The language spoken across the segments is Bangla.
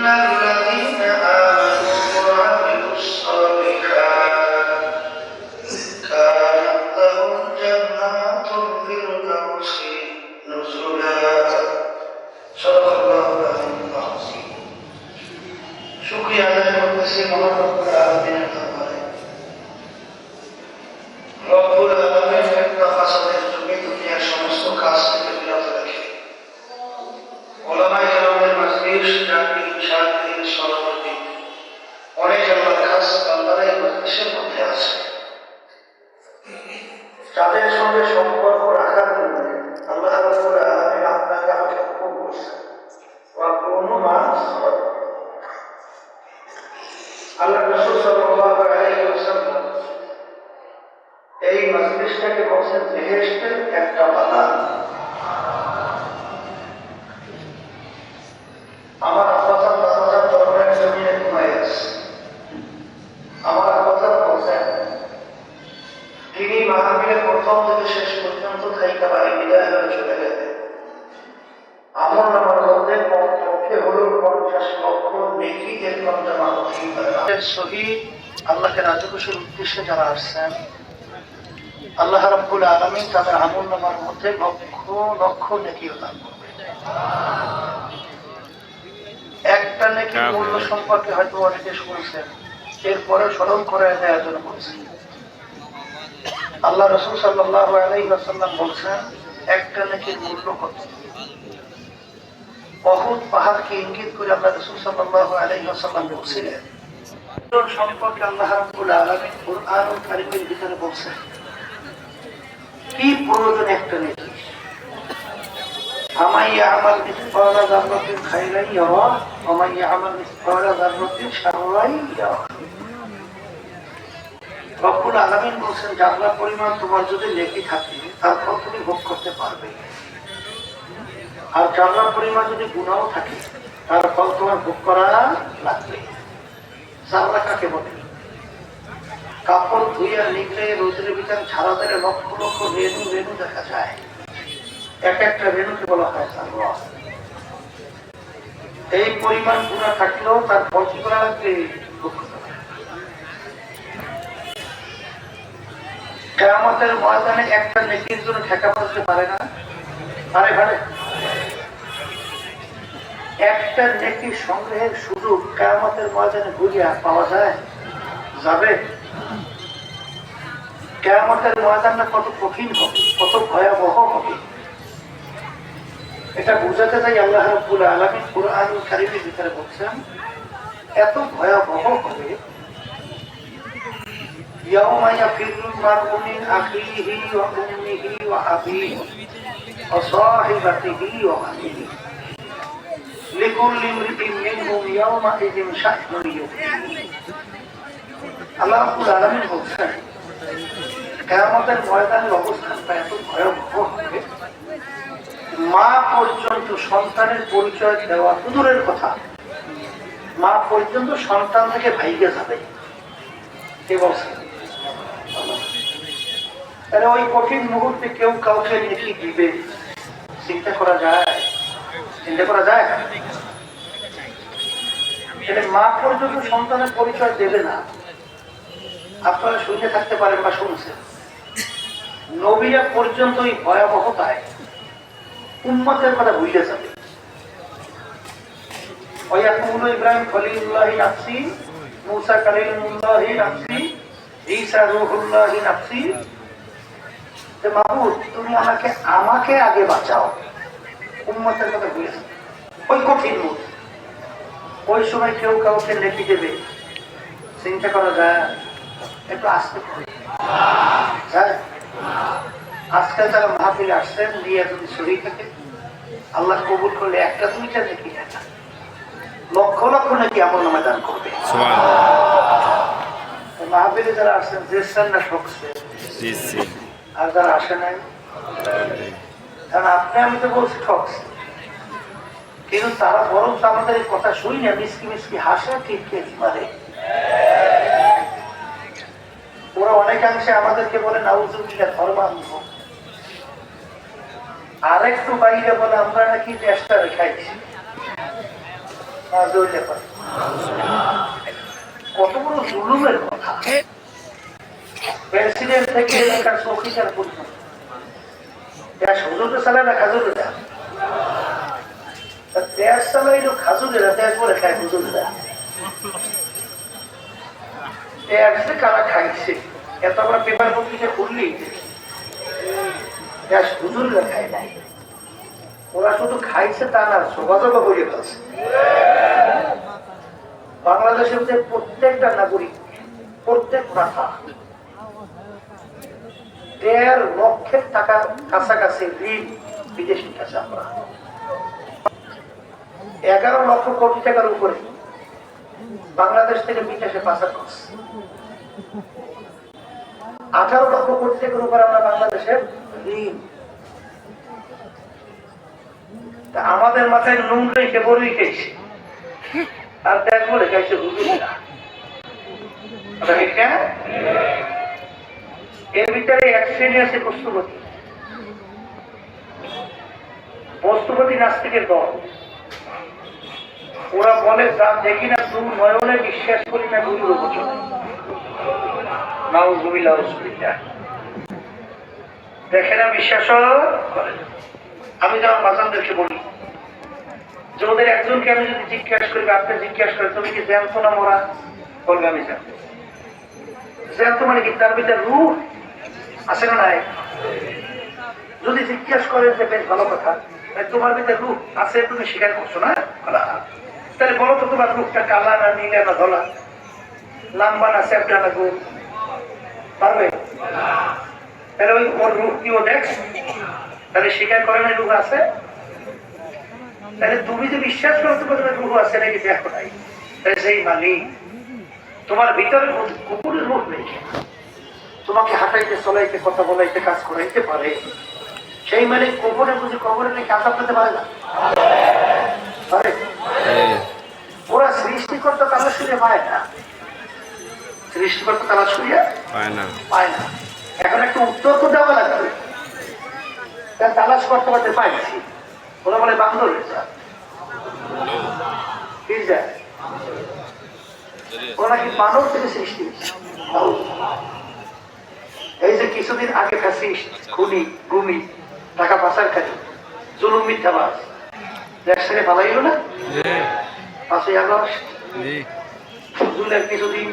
الذين آمنوا وعملوا الصالحات كانت لهم جنات الفردوس نزلا صدق الله العظيم শুকরিয়া আদায় করতেছি মহান রব্বুল আলামিনের দরবারে। রব্বুল আলামিনের ফাসাদের যুগে দুনিয়ার সমস্ত কাজ থেকে বিরত রেখে ওলামায়ে কেরামের মাজলিস জাকিরিন শাকিরিন সভাপতি অনেক আল্লাহর কাজ বান্দারা এই মাজলিসের মধ্যে আছে। যাদের সঙ্গে সম্পর্ক রাখার জন্য আল্লাহ রাব্বুল আলামিন আপনাকে আমাকে হুকুম করেছেন ওয়া কুনু মা'আস সাদিকিন। আল্লাহ রাসূল সাল্লাল্লাহু আলাইহি ওয়াসাল্লাম এই মাজলিসটাকে বলছেন বেহেশতের একটা বাগান। আমার আব্বাজান দাদাজান দরবারের জমিনে ঘুমায় আছে। আমার আব্বাজান বলছেন তিনি মাহফিলের প্রথম থেকে শেষ পর্যন্ত থাইকা বাড়ি বিদায় হয়ে চলে গেলেন। আমল নামার মধ্যে কমপক্ষে হলো 50 লক্ষ নেকি এরকম জমা হতেই পারে। শহীদ আল্লাহকে রাজি খুশির উদ্দেশ্যে যারা আসছেন আল্লাহ রাব্বুল আলামিন তাদের আমল নামার মধ্যে লক্ষ লক্ষ নেকি দান করবে। একটা নেকি মূল্য সম্পর্কে হয়তো অনেকে শুনছেন, এরপরে স্মরণ করে দেওয়ার জন্য বলছি। আল্লাহ রাসূল সাল্লাল্লাহু আলাইহি ওয়াসাল্লাম বলছেন একটা নেকির মূল্য কত। উহুদ পাহাড়কে ইঙ্গিত করে আল্লাহ রাসূল সাল্লাল্লাহু আলাইহি ওয়াসাল্লাম বলছিলেন সম্পর্কে আল্লাহ রাব্বুল আলামিন কুরআনুল কারীমের ভিতরে বলছেন কি প্রয়োজন একটা নেকি। ومن يعمل مثقال ذرة خيرا يره ومن يعمل مثقال ذرة شرا يره। রব্বুল আলামিন বলেন যারা পরিমাণ তোমার যদি নেকি থাকে তার ফল তুমি ভোগ করতে পারবে, আর যারা পরিমাণ যদি গুনাহ থাকে তার ফল তোমার ভোগ করা লাগবে। যারা কাকে বলে? কাপড় ধুইয়া নিকলে রোদের ভিতরে ছাড়া দিলে লক্ষ লক্ষ রেণু রেণু দেখা যায়। এক একটা রেণুকে বলা হয় জাররা। এই পরিমাণ গুনাহ থাকলেও তার ফল কি করা লাগবে? কিয়ামতের ময়দানে একটা নেকির জন্য ঠেকা পড়তে পারে না, পারে পারে। একটা নেকি সংগ্রহের সুযোগ কিয়ামতের ময়দানে ঘুরিয়া পাওয়া যায়? যাবে? কিয়ামতের ময়দানটা কত কঠিন হবে, কত ভয়াবহ হবে, এটা বুঝাতে চাই আল্লাহ রাব্বুল আলামিন কুরআনুল কারীমের ভিতরে বলছেন এত ভয়াবহ হবে। ইয়াউমা ইয়াফিরুল মারউ মিন আখিহি ওয়া উম্মিহি ওয়া আবিহি ওয়া সাহিবাতিহি ওয়া বানিহি লিকুল্লি ইমরিইন মিনহুম ইয়াউমা ইযিন শা'নুন ইউগনিহি। আল্লাহ রাব্বুল আলামিন বলছেন কিয়ামতের ময়দানের অবস্থানটা এত ভয়াবহ হবে মা পর্যন্ত সন্তানের পরিচয় দেওয়া দূরের কথা, মা পর্যন্ত সন্তান থেকে ভাইগে যাবে। কে বলছে? তাহলে ওই কঠিন মুহূর্তে কেউ কাউকে নেকি দিবে চিন্তা করা যায়? চিন্তা করা যায়? তাহলে মা পর্যন্ত সন্তানের পরিচয় দেবে না। আপনারা শুনে থাকতে পারেন বা শুনছেন নবীরা পর্যন্ত এই ভয়াবহতায় উম্মতের কথা ভুলে যাবে। ওয়ায়াকুলু ইব্রাহিম খলিলুল্লাহি নাফসি, মূসা কালিমুল্লাহি নাফসি, ঈসা রূহুল্লাহি নাফসি। যে মাবুদ তুমি আমাকে আগে বাঁচাও, উম্মতের কথা ভুলে যাবে। ওই কঠিন মুহূর্ত, ওই সময় কেউ কাউকে নেকি দেবে চিন্তা করা যায়? একটু আসতে পারে যায়? আজকাল যারা মাহফিলে আসছেন নিয়ে যদি সহি থাকে আল্লাহ কবুল করলে একটা দুইটা নাকি লক্ষ লক্ষ নাকি আমল নামে দান করবে। মাহফিলে যারা আসছেন দেখছেন না ঠকছে, আর যারা আসে নাই কারণ আপনি আমি তো বলছি ঠকছে, কিন্তু তারা বরং তো আমাদের এই কথা শুনি না মিসকি মিসকি হাসে ঠিক মারে। ওরা অনেকাংশে আমাদেরকে বলে নাউজুবিল্লাহ ধর্মান্ধ, আরেকটু বাইরে বলে আমরা নাকি চেষ্টা রেখাইছি। কত বড় জুলুমের কথা। প্রেসিডেন্ট থেকে এলাকার চৌকিদার পর্যন্ত হুজুরে চালায় না খাজুরেরা, দেশ চালাইলো খাজুরেরা, দেশ বলে খায় হুজুরেরা। ট্যাক্সে কারা খাইছে এত বড় পেপার পত্রিকা খুললেই দেশ হুজুরেরা খায় নাই। ওরা শুধু খাইছে তা না, যোগাযোগ করে ফেলছে। বাংলাদেশের যে প্রত্যেকটা নাগরিক, প্রত্যেক মাথা ১.৫ লক্ষের টাকার কাছাকাছি ঋণ বিদেশির কাছে। আমরা ১১ লক্ষ কোটি টাকার উপরে বাংলাদেশ থেকে বিদেশে পাচার করছে। ১৮ লক্ষ কোটি টাকার উপরে আমরা বাংলাদেশের ঋণ। আমাদের মাথায় নুন রেখে বড়ই খেয়েছে, আর দেখ বলে খাইছে হুজুরেরা। এর ভিতরে এক শ্রেণী আছে বস্তুপতি। বস্তুপতি নাস্তিকের দল। ওরা বলে যা দেখি না দু নয়নে বিশ্বাস করি না গুরুর বচন। দেখে না বিশ্বাস করে। আমি যেমন বাজানদেরকে বলি যে ওদের একজনকে আমি যদি জিজ্ঞাসা করি, আপনি জিজ্ঞাসা করেন তুমি কি জ্যান্ত না মরা, বলবে আমি জ্যান্ত। জ্যান্ত মানে কি তার ভিতরে রূহ আছে না নাই? যদি জিজ্ঞাসা করেন যে বেশ ভালো কথা, তোমার ভিতরে রূহ আছে, তুমি স্বীকার করছো না, তাহলে বলো তো তোমার রূপটা কালা না নীলা না ধলা, লাম্বা না চ্যাপটা না গোল, পারবে? তাহলে ওই ওর রূপ কি ও দেখ, তাহলে স্বীকার করে না রূহ আছে? তাহলে তুমি যে বিশ্বাস করো তোমার রূহ আছে নাকি দেখো নাই, তাহলে সেই মালিক তোমার ভিতরে কুকুরের রূপ নেই, তোমাকে হাঁটাইতে চলাইতে কথা বলাইতে কাজ করাইতে পারে, সেই মালিক কবরে বুঝে কবরে নাকি আজাব পেতে পারে না? পারে? ওরা সৃষ্টিকর্তা তালাশ করিয়া পায় না, সৃষ্টিকর্তা তালাশ করিয়া পায় না। এখন একটা উত্তর তো দেওয়া লাগবে, তালাশ করতে করতে পাইছি। ওরা বলে বান্দর যায়, ওরা কি মানব থেকে সৃষ্টি। এই যে কিছুদিন আগে ফ্যাসিস্ট, খুনি, গুমি, টাকা পাচারকারী, জুলুম, মিথ্যাবাজ দেশ থেকে পালাইল না ৫ই আগস্ট, জুনের কিছুদিন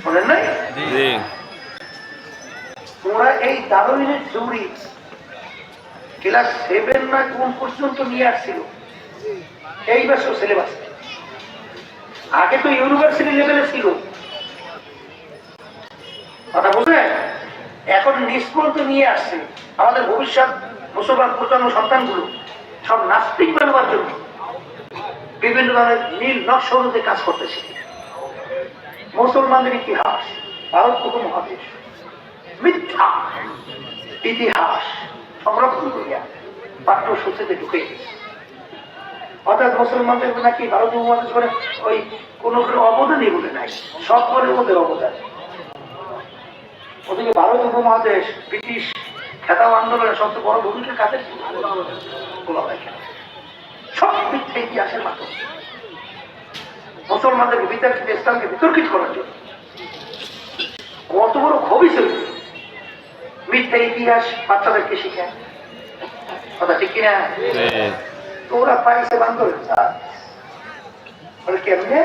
শোনেন নাই? ওরা এই দারুইনের থিওরি ক্লাস 7 না কোন পর্যন্ত নিয়ে আসছিল এই বছর সিলেবাস। আগে তো ইউনিভার্সিটি লেভেলে ছিল, কথা বুঝলেন? এখন নিষ্পর্ধ নিয়ে আসছে। আমাদের ভবিষ্যৎ মুসলমান প্রজন্ম সন্তানগুলো সব নাস্তিক বানাবার জন্য বিভিন্ন ধরনের নীল নকশা অনুযায়ী কাজ করতেছে। মুসলমানদের ইতিহাস, ভারত উপমহাদেশ মিথ্যা ইতিহাস সংরক্ষণ করিয়া পাঠ্যসূচিতে ঢুকে গেছে। অর্থাৎ মুসলমানদের নাকি ভারত উপমহাদেশ করে ওই কোন অবদানই বলে নাই, সব বলে ওদের অবদান। ওদিকে ভারত উপমহাদেশ ব্রিটিশ খেতাব আন্দোলনের সবচেয়ে বড় ভূমিকা কাদের ছিল? সব মিথ্যা ইতিহাসের মাধ্যমে মুসলমানদের বিতর্কিত ইসলামকে বিতর্কিত করার জন্য কত বড় ক্ষোভই ছিল। মিথ্যা ইতিহাস বাচ্চাদেরকে শিখায়, কথা ঠিক কিনা? তো ওরা পাইছে বান্দরের কেমনে